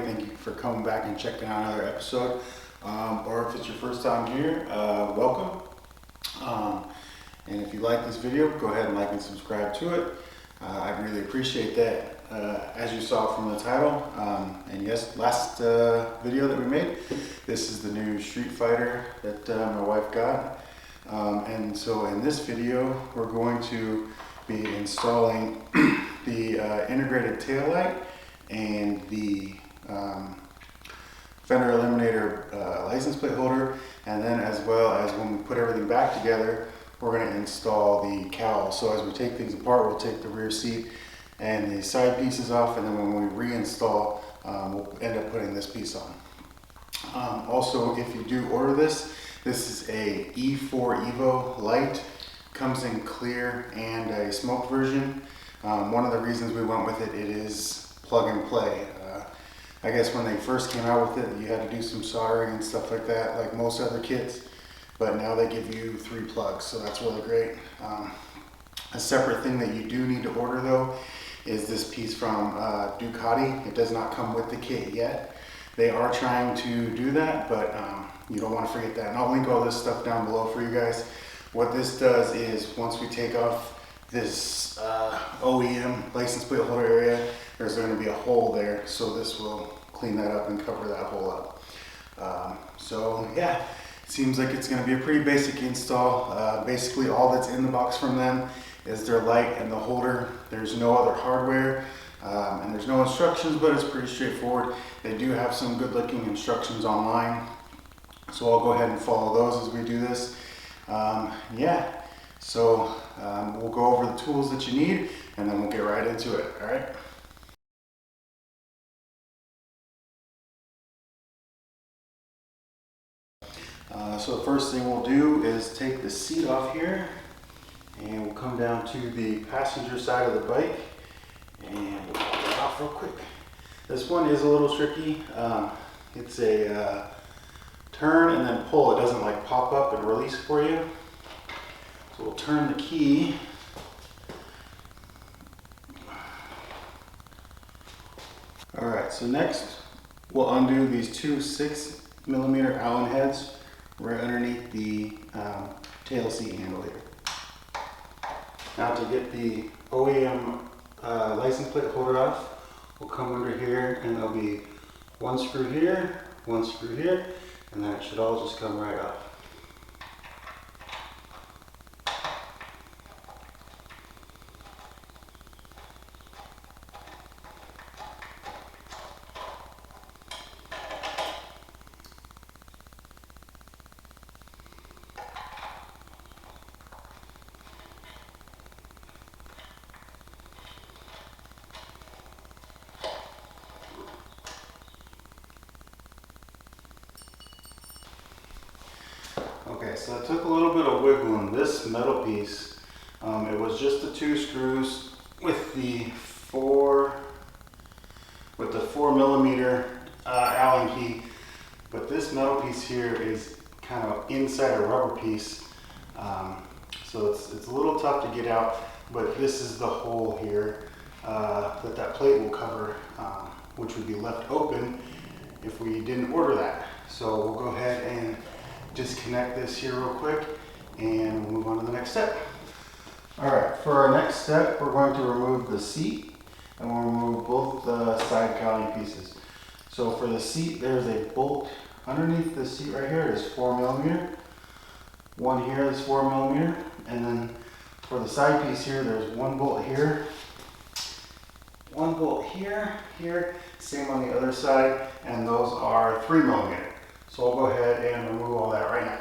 Thank you for coming back and checking out another episode. Or if it's your first time here, welcome. And if you like this video, go ahead and like and subscribe to it. I'd really appreciate that. As you saw from the title, and yes, last video that we made, this is the new Streetfighter that my wife got. And so in this video, we're going to be installing the integrated taillight and the fender eliminator license plate holder, and then as well as when we put everything back together, we're going to install the cowl. So as we take things apart, we'll take the rear seat and the side pieces off, and then when we reinstall, we'll end up putting this piece on. Also, if you do order this, this is a E4EVO light. Comes in clear and a smoked version. One of the reasons we went with it, it is plug and play. I guess when they first came out with it, you had to do some soldering and stuff like that, like most other kits. But now they give you 3 plugs, so that's really great. A separate thing that you do need to order though is this piece from Ducati. It does not come with the kit yet. They are trying to do that, but you don't want to forget that. And I'll link all this stuff down below for you guys. What this does is once we take off this OEM license plate holder area, there's going to be a hole there, so this will clean that up and cover that hole up. So yeah, it seems like it's going to be a pretty basic install. Basically all that's in the box from them is their light and the holder. There's no other hardware, and there's no instructions, but it's pretty straightforward. They do have some good looking instructions online, so I'll go ahead and follow those as we do this. Yeah, so we'll go over the tools that you need, and then we'll get right into it. All right. So the first thing we'll do is take the seat off here, and we'll come down to the passenger side of the bike, and we'll pop it off real quick. This one is a little tricky. It's a turn and then pull. It doesn't like pop up and release for you. So we'll turn the key. All right, so next we'll undo these 2 6mm Allen heads right underneath the tail seat handle here. Now to get the OEM license plate holder off, we'll come under here, and there'll be 1 screw here, 1 screw here, and then it should all just come right off. Okay, so I took a little bit of wiggling. This metal piece, it was just the 2 screws with the 4mm Allen key, but this metal piece here is kind of inside a rubber piece, so it's a little tough to get out. But this is the hole here that plate will cover, which would be left open if we didn't order that. So we'll go ahead and disconnect this here real quick, and we'll move on to the next step. All right, for our next step, we're going to remove the seat, and we'll remove both the side cowling pieces. So for the seat, there's a bolt underneath the seat right here. It is 4mm. One here is 4mm, and then for the side piece here, there's 1 bolt here, 1 bolt here, here, same on the other side, and those are 3mm. So I'll go ahead and remove all that right now.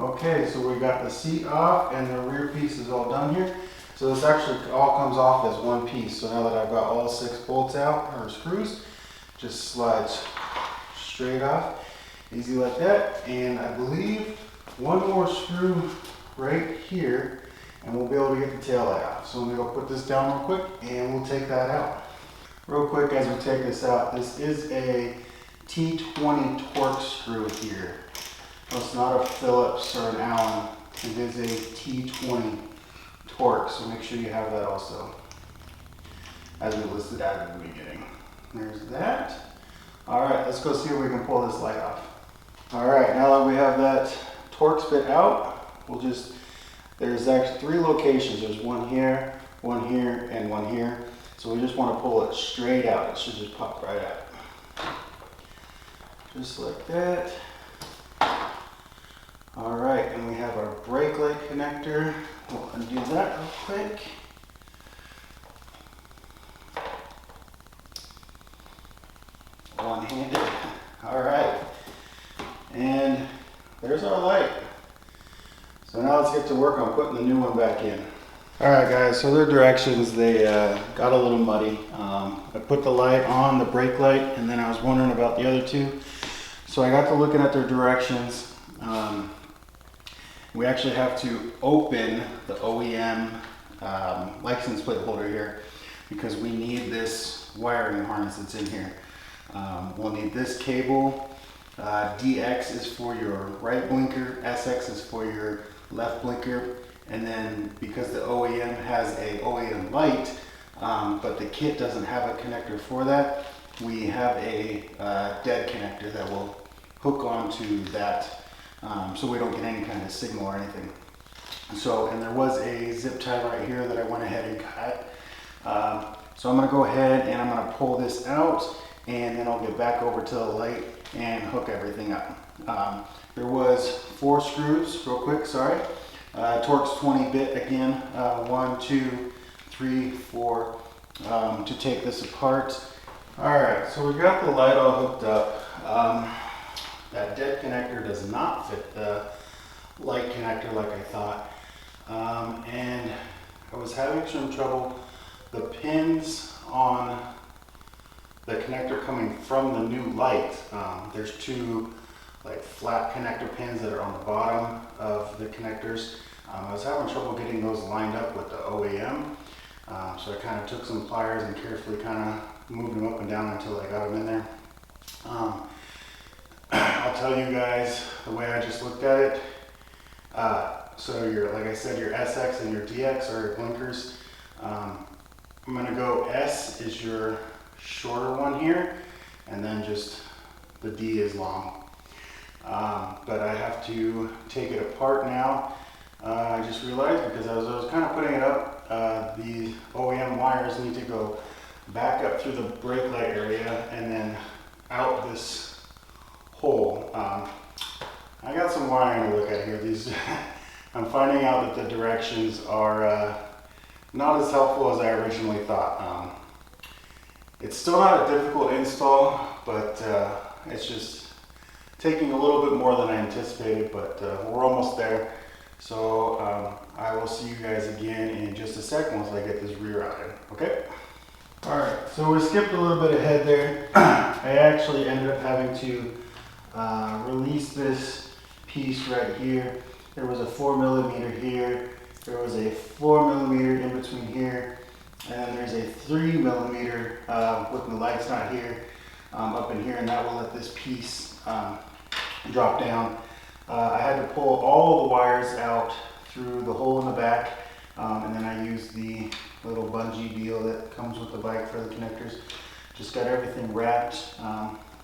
Okay, so we got the seat off and the rear piece is all done here. So this actually all comes off as 1 piece. So now that I've got all 6 bolts out, or screws, just slides straight off, easy like that. And I believe 1 more screw right here, and we'll be able to get the tail light off. So I'm gonna go put this down real quick, and we'll take that out. Real quick as we take this out, this is a T20 Torx screw here. So it's not a Phillips or an Allen. It is a T20 Torx, so make sure you have that also, as we listed at the beginning. There's that. All right, let's go see if we can pull this light off. All right, now that we have that Torx bit out, there's actually 3 locations. There's one here, and one here. So we just want to pull it straight out. It should just pop right out. Just like that. All right, and we have our brake light connector. We'll undo that real quick. One-handed. All right, and there's our light. So now let's get to work on putting the new one back in. All right, guys, so their directions, they got a little muddy. I put the light on, the brake light, and then I was wondering about the other 2. So I got to looking at their directions. We actually have to open the OEM license plate holder here because we need this wiring harness that's in here. We'll need this cable. DX is for your right blinker, SX is for your left blinker, and then because the OEM has a OEM light, but the kit doesn't have a connector for that, we have a dead connector that will hook onto that so we don't get any kind of signal or anything. So, and there was a zip tie right here that I went ahead and cut. So I'm going to go ahead and I'm going to pull this out, and then I'll get back over to the light and hook everything up. There was 4 screws, real quick, sorry. Torx 20-bit again, 1, 2, 3, 4, to take this apart. All right, so we've got the light all hooked up. That dead connector does not fit the light connector like I thought. And I was having some trouble. The pins on the connector coming from the new light, there's 2 like flat connector pins that are on the bottom of the connectors. I was having trouble getting those lined up with the OEM. So I kind of took some pliers and carefully kind of moved them up and down until I got them in there. I'll tell you guys the way I just looked at it. So like I said, your SX and your DX are your blinkers. I'm gonna go S is your shorter one here, and then just the D is long. But I have to take it apart now. I just realized because I was kind of putting it up, the OEM wires need to go back up through the brake light area and then out this hole. I got some wiring to look at here. I'm finding out that the directions are not as helpful as I originally thought. It's still not a difficult install, but it's just taking a little bit more than I anticipated, but we're almost there. So I will see you guys again in just a sec once I get this rerouted, okay? All right, so we skipped a little bit ahead there. I actually ended up having to release this piece right here. There was a 4mm here. There was a 4mm in between here. And there's a 3mm with the lights not here, up in here, and that will let this piece drop down. I had to pull all the wires out through the hole in the back, and then I used the little bungee deal that comes with the bike for the connectors. Just got everything wrapped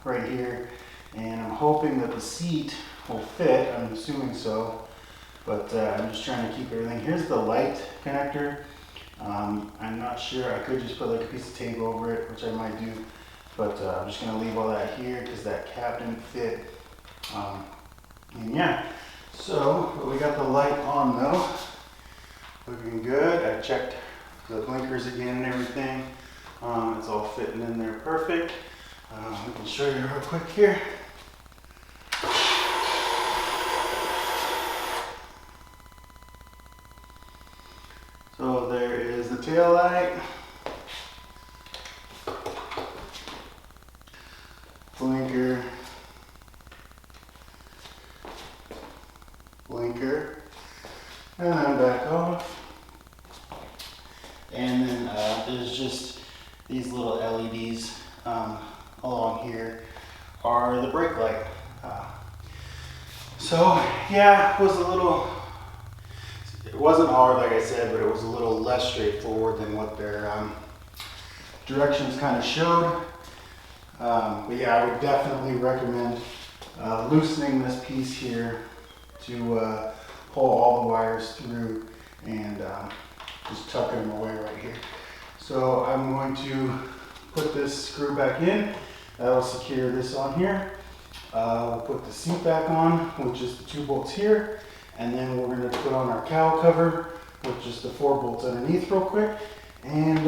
right here, and I'm hoping that the seat will fit. I'm assuming so, but I'm just trying to keep everything. Here's the light connector. I'm not sure. I could just put like a piece of tape over it, which I might do, but I'm just going to leave all that here because that cap didn't fit. And yeah, so we got the light on though, looking good. I checked the blinkers again and everything. It's all fitting in there perfect. We can show you real quick here. So there is the tail light, blinker, blinker, and then back off. And then there's just these little LEDs along here are the brake light. So yeah, it wasn't hard like I said, but it was a little less straightforward than what their directions kind of showed. But yeah, I would definitely recommend loosening this piece here to pull all the wires through and just tucking them away right here. So I'm going to put this screw back in. That'll secure this on here. We'll put the seat back on, which is the 2 bolts here. And then we're going to put on our cowl cover, which is the 4 bolts underneath real quick. And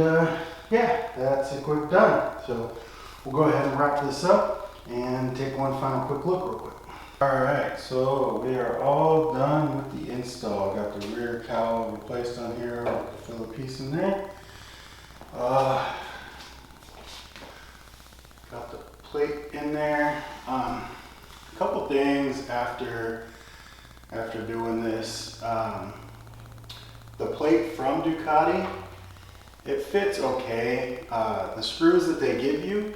yeah, that's a quick done. So we'll go ahead and wrap this up and take one final quick look real quick. Alright, so we are all done with the install. Got the rear cowl replaced on here, I'll fill a piece in there. Got the plate in there. A couple things after doing this. The plate from Ducati, it fits okay. The screws that they give you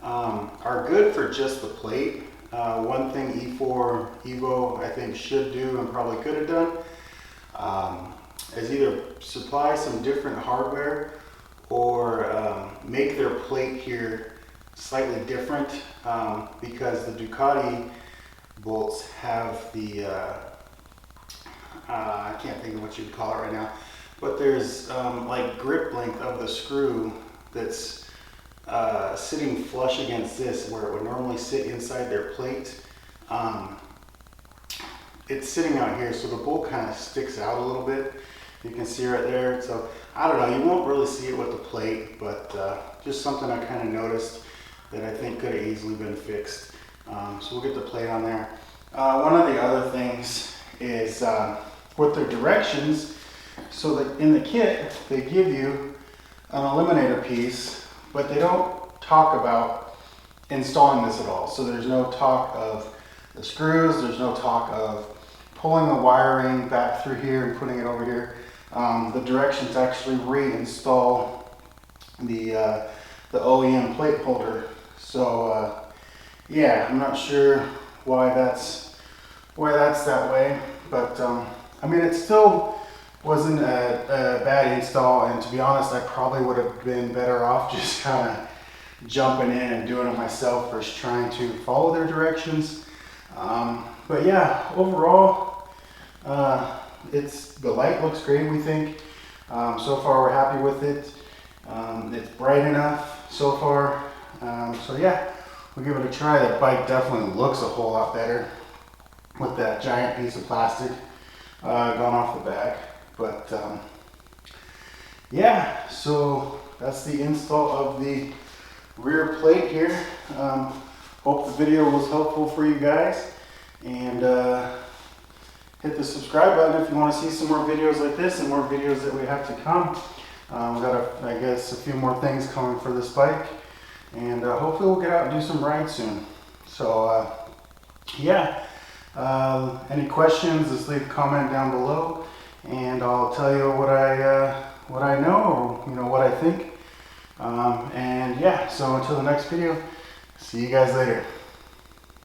are good for just the plate. One thing V4EVO I think should do and probably could have done is either supply some different hardware or make their plate here slightly different, because the Ducati bolts have the I can't think of what you'd call it right now, but there's like grip length of the screw that's sitting flush against this, where it would normally sit inside their plate. It's sitting out here, so the bolt kind of sticks out a little bit. You can see right there. So I don't know, you won't really see it with the plate, but just something I kind of noticed that I think could have easily been fixed. So we'll get the plate on there. One of the other things is with their directions, so that in the kit they give you an eliminator piece, but they don't talk about installing this at all. So there's no talk of the screws, there's no talk of pulling the wiring back through here and putting it over here. The directions actually reinstall the OEM plate holder. So yeah, I'm not sure why that's that way, but I mean, it still wasn't a bad install, and to be honest, I probably would have been better off just kind of jumping in and doing it myself versus trying to follow their directions. But yeah, overall, the light looks great, we think. So far we're happy with it. It's bright enough so far. So yeah, we'll give it a try. That bike definitely looks a whole lot better with that giant piece of plastic gone off the back. But yeah, so that's the install of the rear plate here. Hope the video was helpful for you guys, and hit the subscribe button if you want to see some more videos like this and more videos that we have to come. We've got, I guess, a few more things coming for this bike, and hopefully we'll get out and do some rides soon. So yeah, any questions, just leave a comment down below, and I'll tell you what I know, or what I think. And yeah, so until the next video, see you guys later.